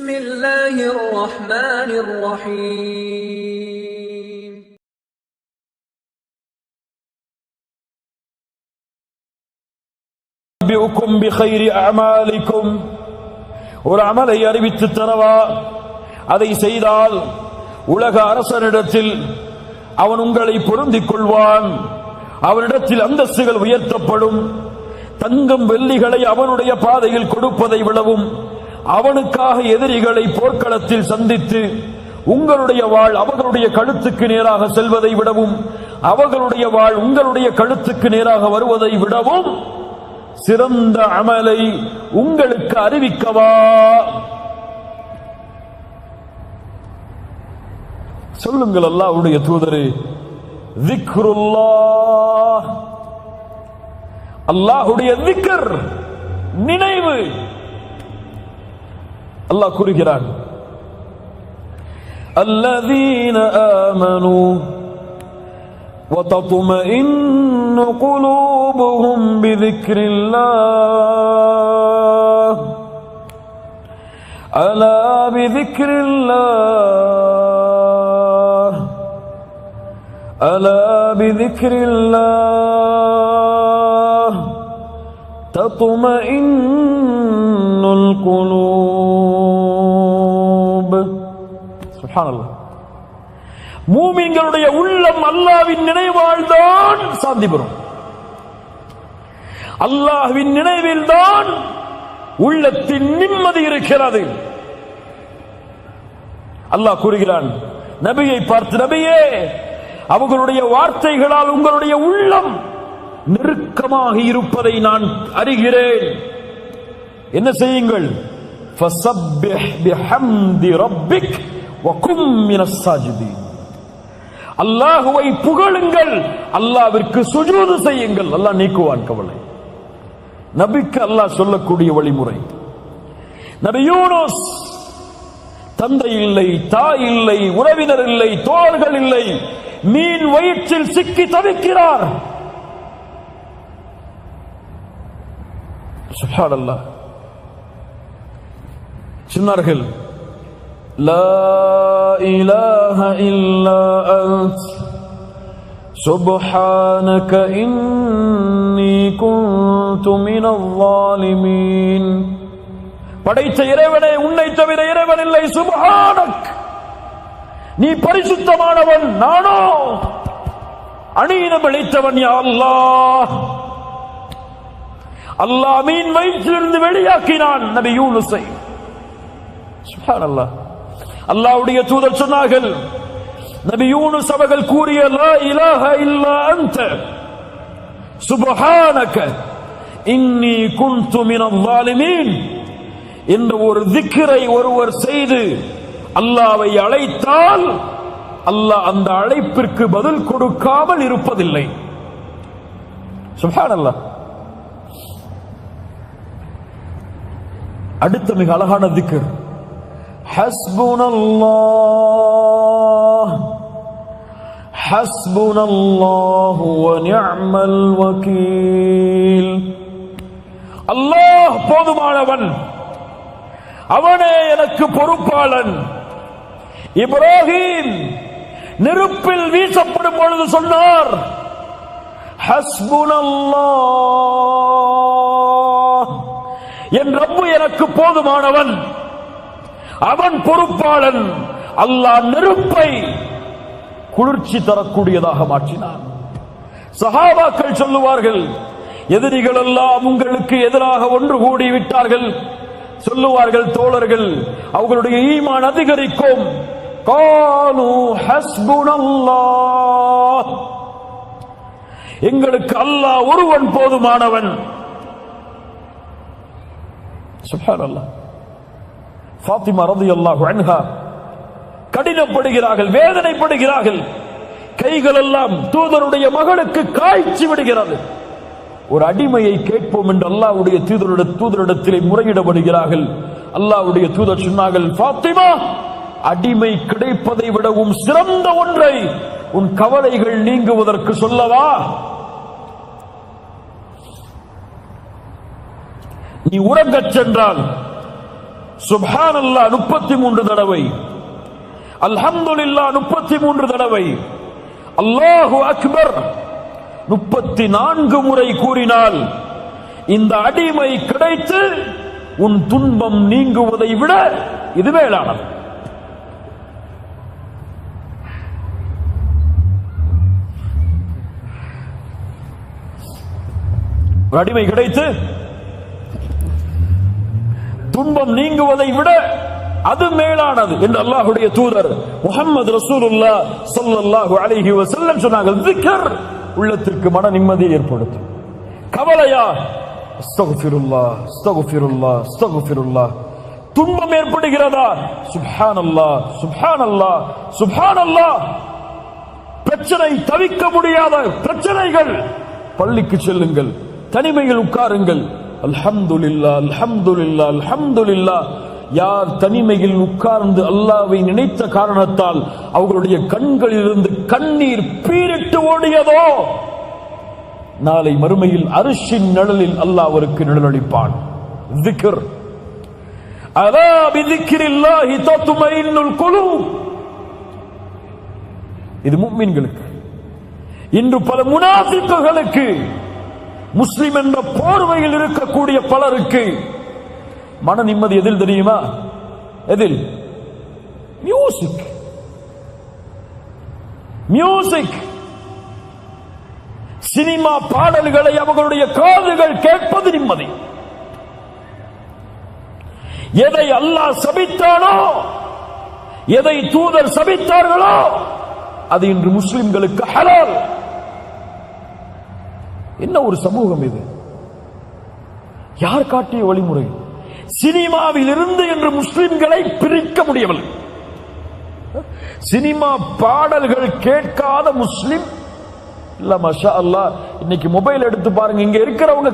بسم الله الرحمن الرحيم أنبئكم بخير أعمالكم ஒரு அமலை அறிவித்து தரவா, அதை செய்தால் உலக அரசனிடத்தில் அவன் உங்களை பொருந்திக் கொள்வான், அவனிடத்தில் அந்தஸ்துகள் உயர்த்தப்படும். தங்கம் வெள்ளிகளை அவனுடைய பாதையில் கொடுப்பதை விடவும் அவனுக்காக எதிரிகளை போர்க்களத்தில் சந்தித்து உங்களுடைய வாழ் அவர்களுடைய கழுத்துக்கு நேராக செல்வதை விடவும் அவர்களுடைய வாழ் உங்களுடைய கழுத்துக்கு நேராக வருவதை விடவும் சிறந்த அமலை உங்களுக்கு அறிவிக்கவா? சொல்லுங்கள் அல்லாஹ்வுடைய தூதரே, திக்ருல்லாஹ், அல்லாஹ்வுடைய திக்ர், நினைவு. அல்லாஹ் கூறுகிறான், அல்லதீன ஆமனூ وتطمئن قلوبهم بذكر الله ألا بذكر الله ألا بذكر الله تطمئن القلوب. سبحان الله. மூமின்களுடைய உள்ளம் அல்லாஹ்வின் நினைவால் தான் சாந்தி பெறும். அல்லாஹ்வின் நினைவில் தான் உள்ளத்தின் நிம்மதி இருக்கிறது. அல்லாஹ் கூறுகிறான் நபியை பார்த்து, நபியே, அவர்களுடைய வார்த்தைகளால் உங்களுடைய உள்ளம் நெருக்கமாக இருப்பதை நான் அறிகிறேன். என்ன செய்யுங்கள்? ஃபஸப்பிஹ் பிஹம்தி ரப்பிக் வகும் மினஸ் சாஜிதீன். அல்லாஹ்வை புகழுங்கள், அல்லாஹ்விற்கு சுஜூது செய்யுங்கள். அல்லாஹ் நீக்குவான் கவலை. நபிக்கு அல்லாஹ் சொல்லக்கூடிய வழிமுறை. நபி யூனுஸ், தந்தை இல்லை, தாய் இல்லை, உறவினர் இல்லை, தோழர்கள் இல்லை, மீன் வயிற்றில் சிக்கி தவிக்கிறார். சுப்ஹானல்லாஹ். சொன்னார்கள், லா இலாஹ இல்லா அன்த் சுப்ஹானக இன்னீ குன்து மினல் ஸாலிமீன். படைத்த இறைவனே, உன்னை தவிர இறைவன் இல்லை. சுப்ஹானக், நீ பரிசுத்தமானவன், நானோ அநீதம் இழைத்தவன். யா அல்லாஹ். அல்லாஹ் மீன் வயிற்றிலிருந்து வெளியாக்கினான் நபி யூனுஸை. சுப்ஹானல்லாஹ். அல்லாஹ்வுடைய தூதர் சொன்னார்கள், நபி யூனுஸ் அவர்கள் கூறிய லா இலாஹ இல்லா அன்த சுப்ஹானக இன்னீ குன்து மினல் ஸாலிமீன் என்ற ஒரு திக்ரை ஒருவர் செய்து அல்லாஹ்வை அழைத்தால் அல்லாஹ் அந்த அழைப்பிற்கு பதில் கொடுக்காமல் இருப்பதில்லை. சுப்ஹானல்லாஹ். அடுத்த மிக அழகான திக்ர், ஹஸ்புனல்லாஹ் ஹஸ்புனல்லாஹு வ நிஅமல் வகீல். அல்லாஹ் போதுமானவன், அவனே எனக்கு பொறுப்பாளன். இப்ராஹிம் நெருப்பில் வீசப்படும் பொழுது சொன்னார், ஹஸ்புனல்லாஹ், என் ரப்பு எனக்கு போதுமானவன், அவன் பொறுப்பாளன். அல்லாஹ் நெருப்பை குளிர்ச்சி தரக்கூடியதாக மாற்றினான். சஹாபாக்கள் சொல்லுவார்கள், எதிரிகள் எல்லாம் உங்களுக்கு எதிராக ஒன்று கூடி விட்டார்கள். சொல்லுவார்கள் தோழர்கள், அவர்களுடைய ஈமான் அதிகரிக்கும். காலு ஹஸ்புனல்லாஹ், எங்களுக்கு அல்லாஹ் ஒருவன் போதுமானவன். சுப்ஹானல்லாஹ். ஃபாத்திமா ரலியல்லாஹு அன்ஹா கடினப்படுகிறார்கள், வேதனைப்படுகிறார்கள். கைகள் எல்லாம் தூதருடைய மகளுக்கு காய்ச்சி விடுகிறது. ஒரு அடிமையை கேட்போம் என்று அல்லாஹ்வுடைய தூதரிடத்திலே முறையிடப்படுகிறார்கள். அல்லாஹ்வுடைய தூதர் சொன்னார்கள், ஃபாத்திமா, அடிமை கிடைப்பதை விடவும் சிறந்த ஒன்றை உன் கவலைகள் நீங்குவதற்கு சொல்லவா? நீ உறங்கச் சென்றால் சுப்ஹானல்லாஹ் 33 தடவை, அல்ஹம்துலில்லாஹ் 33 தடவை, அல்லாஹு அக்பர் 34 முறை கூறினால் இந்த அடிமை கிடைத்து உன் துன்பம் நீங்குவதை விட இது மேலானது. அடிமை கிடைத்து துன்பம் நீங்குவதை விட அது மேலானது என்று அல்லாஹ்வுடைய தூதர் முஹம்மது ரசூலுல்லாஹ் ஸல்லல்லாஹு அலைஹி வஸல்லம் சொன்னார்கள். zikr உள்ளத்திற்கு மன நிம்மதியை ஏற்படுத்தும். கவலையா அஸ்தக்ஃபிருல்லாஹ் அஸ்தக்ஃபிருல்லாஹ் அஸ்தக்ஃபிருல்லாஹ். துன்பம் ஏற்படுகிறதா சுப்ஹானல்லாஹ் சுப்ஹானல்லாஹ் சுப்ஹானல்லாஹ். பிரச்சனை, தவிக்க முடியாத பிரச்சனைகள், பள்ளிக்கு செல்லுங்கள், தனிமையில் உட்காருங்கள், அல்ஹம்துலில்லாஹ் அல்ஹம்துலில்லாஹ் அல்ஹம்துலில்லாஹ். யார் தனிமையில் உட்கார்ந்து அல்லாஹ்வை நினைத்த காரணத்தால் அவர்களுடைய கண்களிலிருந்து கண்ணீர் பீரிட்டு ஓடியதோ நாளை மறுமையில் அர்ஷின் நிழலில் அல்லாஹ் அவருக்கு நிழலளிப்பான். zikr அலா பிذிக்ரில்லாஹி தத்மைனுல் குலூப். இது முஃமின்களுக்கு. இன்று பல முனாஃபிக்குகளுக்கு, முஸ்லிம் என்ற போர்வையில் இருக்கக்கூடிய பலருக்கு மன நிம்மதி எதில் தெரியுமா? எதில்? மியூசிக். மியூசிக், சினிமா பாடல்களை அவர்களுடைய காதுகள் கேட்பது நிம்மதி. எதை அல்லாஹ் சபித்தானோ, எதை தூதர் சபித்தார்களோ அது இன்று முஸ்லிம்களுக்கு ஹலால். என்ன ஒரு சமூகம் இது! யார் காட்டிய வழிமுறை? சினிமாவில் இருந்து என்று முஸ்லிம்களை பிரிக்க முடியவில்லை. சினிமா பாடல்கள் கேட்காத முஸ்லிம் இல்ல. மாஷா அல்லாஹ், இன்னைக்கு மொபைல் எடுத்து பாருங்க, இங்க இருக்கிறவங்க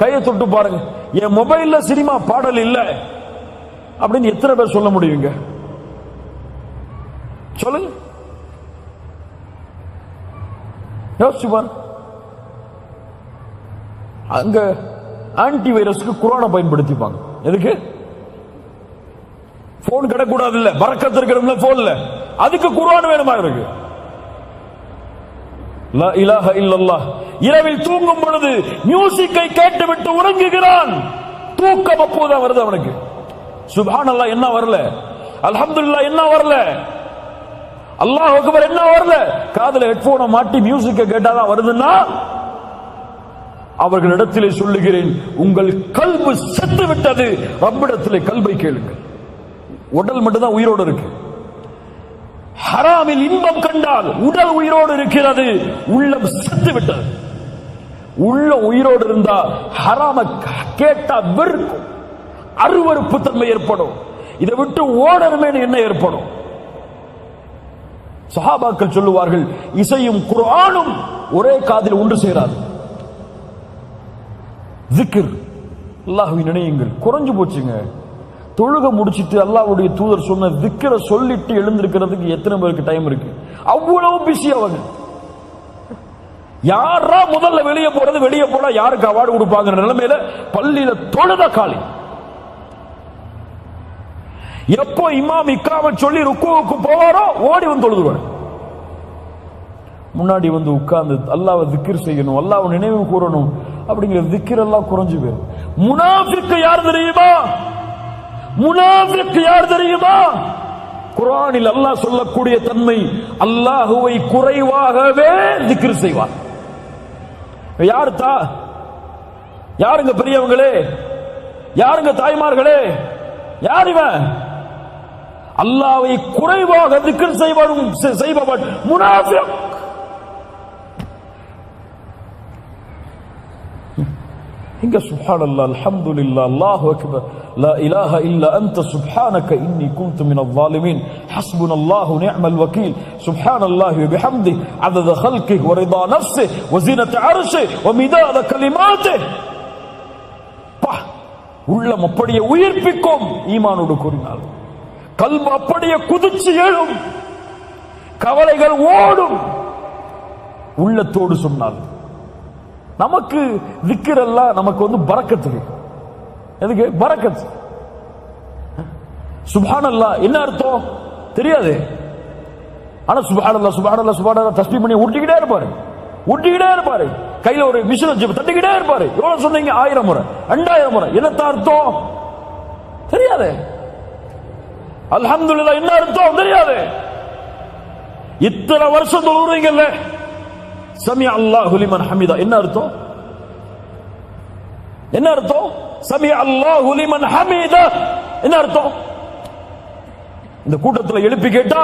கையை தொட்டு பாருங்க, என் மொபைல்ல சினிமா பாடல் இல்ல அப்படின்னு எத்தனை பேர் சொல்ல முடியுங்க? சொல்லுங்க, யோசிச்சு பாருங்க. அங்க ஆன்டி வைரஸ்க்கு குரானை பயன்படுத்திப்பாங்க. எதுக்கு? போன் கிடக்கூடாது இல்ல, பரக்கத்து இருக்கிறவங்க போன்ல, அதுக்கு குரான் வேணுமா இருக்கு? லா இலாஹ இல்லல்லாஹ். இரவில் தூங்கும் பொழுது மியூசிக்கை கேட்டுவிட்டு உறங்குகிறான். தூக்கம் அப்போதான் வருது அவனுக்கு. சுப்ஹானல்லாஹ் என்ன வரல, அல்ஹம்துலில்லாஹ் என்ன வரல, அல்லாஹ் அக்பர் என்ன வரல. காதுல ஹெட்போனை மாட்டி மியூசிக்கை கேட்டாதான் வருதுன்னா அவர்களிடத்திலே சொல்லுகிறேன், உங்கள் கல்பு செத்து விட்டது. ரப்பிடத்திலே கல்பை கேளுங்கள். உடல் மட்டும்தான் உயிரோடு இருக்கு. ஹராமில் இன்பம் கண்டால் உடல் உயிரோடு இருக்கிறது, உள்ளம் செத்து விட்டது. உள்ள உயிரோடு இருந்தா ஹராம கேட்டா வெறுக்கும், அருவருப்பு தன்மை ஏற்படும். இதை விட்டு ஓடணுமே என்ன ஏற்படும்? சஹாபாக்கள் சொல்லுவார்கள், இசையும் குர்ஆனும் ஒரே காதில் ஒன்று சேராது. zikr, அல்லாஹ்வை நினையுங்கள். குறைஞ்சு போச்சுங்க. தொழுக முடிச்சிட்டு அல்லாஹ்வுடைய தூதர் சொன்ன zikra சொல்லிட்டு எழுந்திருக்கிறதுக்கு எத்தனை பேருக்கு டைம் இருக்கு? அவ்வளவு பிஸி அவங்க. யாரா முதல்ல வெளியே போறது, வெளியே போனா யாருக்கு அவார்டு கொடுப்பாங்க நிலைமையில பள்ளியில தொழுத காலி. எப்போ இமாம் இக்ராம சொல்லி ருக்குவுக்கு போவாரோ ஓடி வந்து தொழுதுவார். முன்னாடி வந்து உட்கார்ந்து அல்லாஹ்வை zikr செய்யணும், அல்லாஹ்வை நினைவு கூறணும் அப்படிங்கிற zikr எல்லாம் குறைஞ்சு போயிரு. முனாஃபிக் யார் தெரியுமா? முனாஃபிக் யார் தெரியுமா? குர்ஆனில் அல்லாஹ் சொல்லக்கூடிய தன்மை, அல்லாஹ்வை குறைவாகவே zikr செய்வார். யாருங்க பெரியவங்களே, யாருங்க தாய்மார்களே, யார் இவன்? அல்லாஹ்வை குறைவாக zikr செய்பவன் முனாஃபிக். இங்க சுப்ஹானல்லாஹ், அல்ஹம்துலில்லாஹ், அல்லாஹு அக்பர், லா இலாஹ இல்லா அன்த சுப்ஹானக இன்னி குன்து மினல் ஸாலிமீன், ஹஸ்புனல்லாஹு நிஅமல் வகீல், சுப்ஹானல்லாஹி வ பிஹம்திஹி அதத ஹல்கிஹி வ ரிதா நஃப்ஸிஹி வ ஸீனத அர்ஷிஹி வ மிதாத கலிமாத்திஹி. உள்ளம் அப்படியே உயிர்ப்பிக்கும் ஈமானோடு கூறினால், கல்பு அப்படியே குதிச்சு எழும், கவலைகள் ஓடும். உள்ளத்தோடு சொன்னால் நமக்கு zikr எல்லாம் நமக்கு வந்து பரக்கத்துக்கு. எதுக்கு பரக்கத்? சுப்ஹானல்லாஹ் என்ன அர்த்தம் தெரியாது. ஆனா சுப்ஹானல்லாஹ் சுப்ஹானல்லாஹ் சுப்ஹானல்லாஹ் தஸ்பீஹ் பண்ணி ஊட்டிக்கிட்டே இருப்பாரு. கையில ஒரு மிஷின் வச்சு தட்டிக்கிட்டே இருப்பாரு. எவ்வளவு சொன்னீங்க? 1000 முறை 2000 முறை. என்னத்த அர்த்தம் தெரியாது. அல்ஹம்துலில்லாஹ் என்ன அர்த்தம் தெரியாது. இத்தனை வருஷம் தொழுறீங்கல்ல, சமி அல்லாஹு லிமன் ஹமிதா என்ன அர்த்தம்? சமி அல்லாஹு லிமன் ஹமிதா என்ன அர்த்தம்? இந்த கூட்டத்தில் எழுப்பி கேட்டா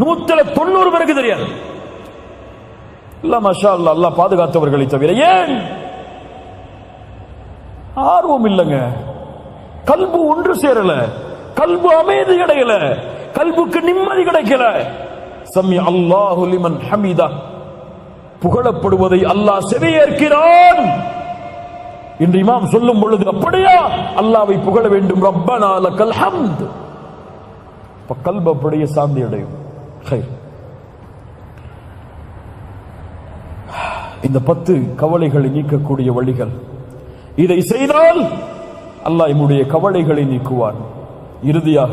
190 பேருக்கு தெரியாது. இல்ல மாஷா அல்லாஹ், அல்லாஹ் பாதுகாத்தவர்களை தவிர. ஏன்? ஆர்வம் இல்லைங்க. கல்பு ஒன்று சேரல, கல்பு அமைதி கிடைக்கல, கல்புக்கு நிம்மதி கிடைக்கல. சமி அல்லாஹு லிமன் ஹமிதா புகழப்படுவதை அல்லாஹ் செவியேற்கிறான் என்று இமாம் சொல்லும் பொழுது, அப்படியா அல்லாஹ்வை புகழ வேண்டும். ரப்பனா லக்கல் ஹம்த். கல்பு அப்படியே சாந்தி அடையும். இந்த 10 கவலைகளை நீக்கக்கூடிய வழிகள். இதை செய்தால் அல்லாஹ் நம்முடைய கவலைகளை நீக்குவான். இறுதியாக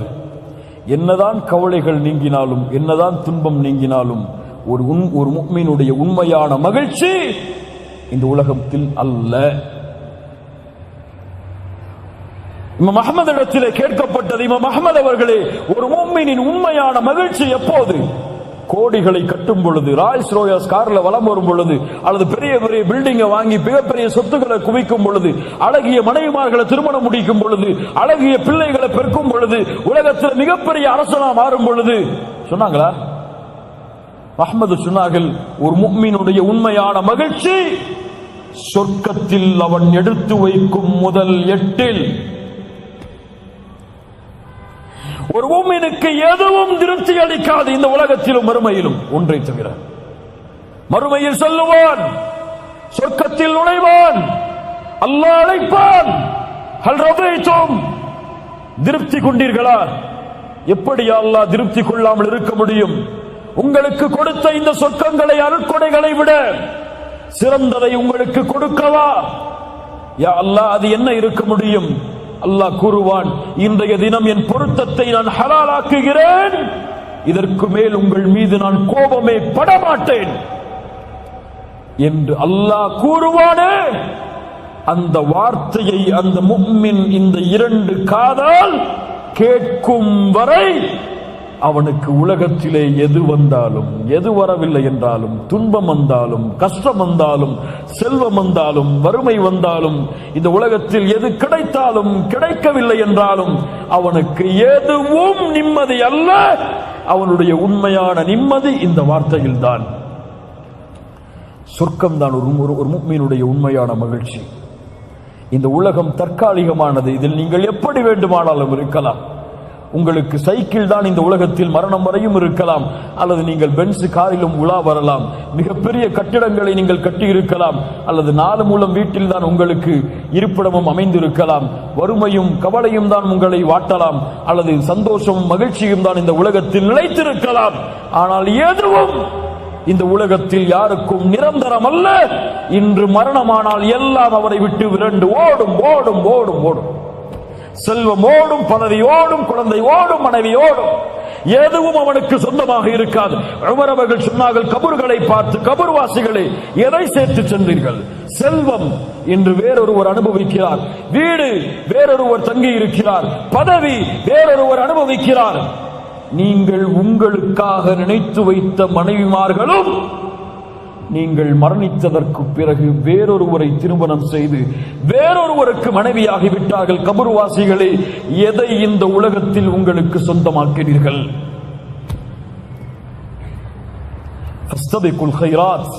என்னதான் கவலைகள் நீங்கினாலும், என்னதான் துன்பம் நீங்கினாலும், ஒரு முஃமினுடைய உண்மையான மகிழ்ச்சி இந்த உலகத்தில் அல்ல. இமாம் அஹ்மத் இடத்திலே கேட்கப்பட்டது, இமாம் அஹ்மத் அவர்களே, ஒரு முஃமினின் உண்மையான மகிழ்ச்சி எப்போது? கோடிகளை கட்டும் பொழுது, ராய்ஸ் ரோயஸ் கார்ல வலம் வரும் பொழுது, அல்லது பெரிய பெரிய பில்டிங்கை வாங்கி மிகப்பெரிய சொத்துக்களை குவிக்கும் பொழுது, அழகிய மனைவிமார்களை திருமணம் முடிக்கும் பொழுது, அழகிய பிள்ளைகளை பெருக்கும் பொழுது, உலகத்தில் மிகப்பெரிய அரசனா மாறும் பொழுது. சொன்னாங்களா? அஹ்மது சொன்னார்கள், ஒரு முஃமினுடைய உண்மையான மகிழ்ச்சி சொர்க்கத்தில் அவன் எடுத்து வைக்கும் முதல் 8. ஒரு முஃமினுக்கு எதுவும் திருப்தி அளிக்காது இந்த உலகத்திலும் மறுமையிலும், ஒன்றை தவிர. மறுமையில் சொல்லுவான், சொர்க்கத்தில் நுழைவான், அல்லாஹ் அழைப்பான், ஹல் ரதைத்தும், திருப்தி கொண்டீர்களா? எப்படி அல்லாஹ் திருப்தி கொள்ளாமல் இருக்க முடியும்? உங்களுக்கு கொடுத்த இந்த சொர்க்கங்களை, அருட்கொடைகளை விட சிறந்ததை உங்களுக்கு கொடுக்கவா? யா அல்லாஹ், அது என்ன இருக்க முடியும்? அல்லாஹ் கூறுவான், இன்றைய தினம் என் பொருத்தத்தை நான் ஹலாலாக்குகிறேன், இதற்கு மேல் உங்கள் மீது நான் கோபமே படமாட்டேன் என்று அல்லாஹ் கூறுவானே, அந்த வார்த்தையை அந்த முஃமின் இந்த 2 காதால் கேட்கும் வரை அவனுக்கு உலகத்திலே எது வந்தாலும், எது வரவில்லை என்றாலும், துன்பம் வந்தாலும், கஷ்டம் வந்தாலும், செல்வம் வந்தாலும், வறுமை வந்தாலும், இந்த உலகத்தில் எது கிடைத்தாலும், கிடைக்கவில்லை என்றாலும் அவனுக்கு எதுவும் நிம்மதி அல்ல. அவனுடைய உண்மையான நிம்மதி இந்த வார்த்தையில் தான். சொர்க்கம் தான் ஒரு முஃமினுடைய உண்மையான மகிழ்ச்சி. இந்த உலகம் தற்காலிகமானது. இதில் நீங்கள் எப்படி வேண்டுமானாலும் இருக்கலாம். உங்களுக்கு சைக்கிள் தான் இந்த உலகத்தில் மரணம் வரையும் இருக்கலாம், அல்லது நீங்கள் பென்ஸ் காரிலும் உலா வரலாம். மிகப்பெரிய கட்டிடங்களை நீங்கள் கட்டி இருக்கலாம், அல்லது 4 மூலம் வீட்டில் தான் உங்களுக்கு இருப்பிடமும் அமைந்திருக்கலாம். வறுமையும் கவலையும் தான் உங்களை வாட்டலாம், அல்லது சந்தோஷமும் மகிழ்ச்சியும் தான் இந்த உலகத்தில் நிலைத்திருக்கலாம். ஆனால் எதுவும் இந்த உலகத்தில் யாருக்கும் நிரந்தரம் அல்ல. இன்று மரணமானால் எல்லாம் அவரை விட்டு விரண்டு ஓடும் ஓடும் ஓடும் ஓடும். செல்வம் ஓடும், பதவி ஓடும், குழந்தை ஓடும், மனைவி ஓடும். எதுவும் அவனுக்கு சொந்தமாக இருக்காது. உமர் அவர்கள் சொன்னார்கள், கபர்களை பார்த்து, கபர்வாசிகளே, எதை சேர்த்து சென்றீர்கள்? செல்வம் என்று வேறொருவர் அனுபவிக்கிறார், வீடு வேறொருவர் தங்கி இருக்கிறார், பதவி வேறொருவர் அனுபவிக்கிறார். நீங்கள் உங்களுக்காக நினைத்து வைத்த மனைவிமார்களும் நீங்கள் மரணித்ததற்கு பிறகு வேறொருவரை திருமணம் செய்து வேறொருவருக்கு மனைவியாகிவிட்டார்கள். கபர்வாசிகளே, எதை இந்த உலகத்தில் உங்களுக்கு சொந்தமாக்கிறீர்கள்? ஃபஸ்தபிகுல் கைராத்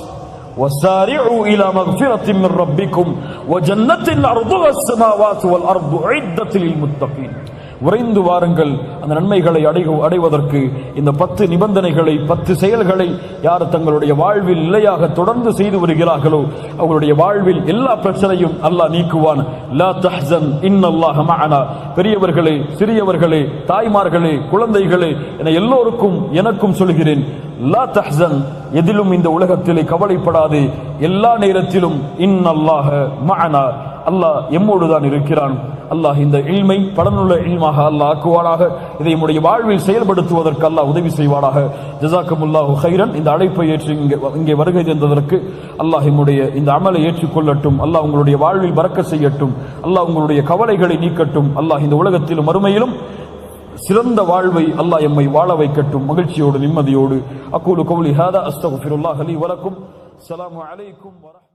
வஸாரிஉ இலா மக்ஃபிரத்தின் மின் ரப்பிக்கும் வஜன்னத்தின் அர்துஹா ஸ்-ஸமாவாத்து வல் அர்து உஇத்தத் லில் முத்தகீன். விரைந்து வாருங்கள் அந்த நன்மைகளை அடைவதற்கு. இந்த 10 நிபந்தனைகளை, 10 செயல்களை யார் தங்களுடைய வாழ்வில் நிலையாக தொடர்ந்து செய்து வருகிறார்களோ அவர்களுடைய வாழ்வில் எல்லா பிரச்சனையும் அல்லாஹ் நீக்குவான். லா தஹ்சன் இன்னல்லாஹ மஅனா. பெரியவர்களே, சிறியவர்களே, தாய்மார்களே, குழந்தைகளே என எல்லோருக்கும் எனக்கும் சொல்கிறேன், லா தஹ்சன், எதிலும் இந்த உலகத்திலே கவலைப்படாதே. எல்லா நேரத்திலும் இன்னல்லாஹ மஅனா, அல்லாஹ் எம்மோடு தான் இருக்கிறான். அல்லாஹ் இந்த இல்மை பலனுள்ள இல்மாக அல்லாஹ் ஆக்குவானாக. இதை நம்முடைய வாழ்வில் செயல்படுத்துவதற்கு அல்லாஹ் உதவி செய்வானாக. ஜஸாக்கமுல்லாஹு கைரன். இந்த அழைப்பை ஏற்று இங்கே வருகை தந்ததற்கு அல்லாஹ் நம்முடைய இந்த அமலை ஏற்றுக்கொள்ளட்டும். அல்லாஹ் உங்களுடைய வாழ்வில் பரக்கத் செய்யட்டும். அல்லாஹ் உங்களுடைய கவலைகளை நீக்கட்டும். அல்லாஹ் இந்த உலகத்திலும் மறுமையிலும் சிறந்த வாழ்வை அல்லாஹ் எம்மை வாழ வைக்கட்டும், மகிழ்ச்சியோடு நிம்மதியோடு. அக்கூலு கௌலி ஹாதா அஸ்தக்ஃபிருல்லாஹ் லீ வலக்கும். ஸலாமு அலைக்கும் வரஹ்மத்துல்லாஹி.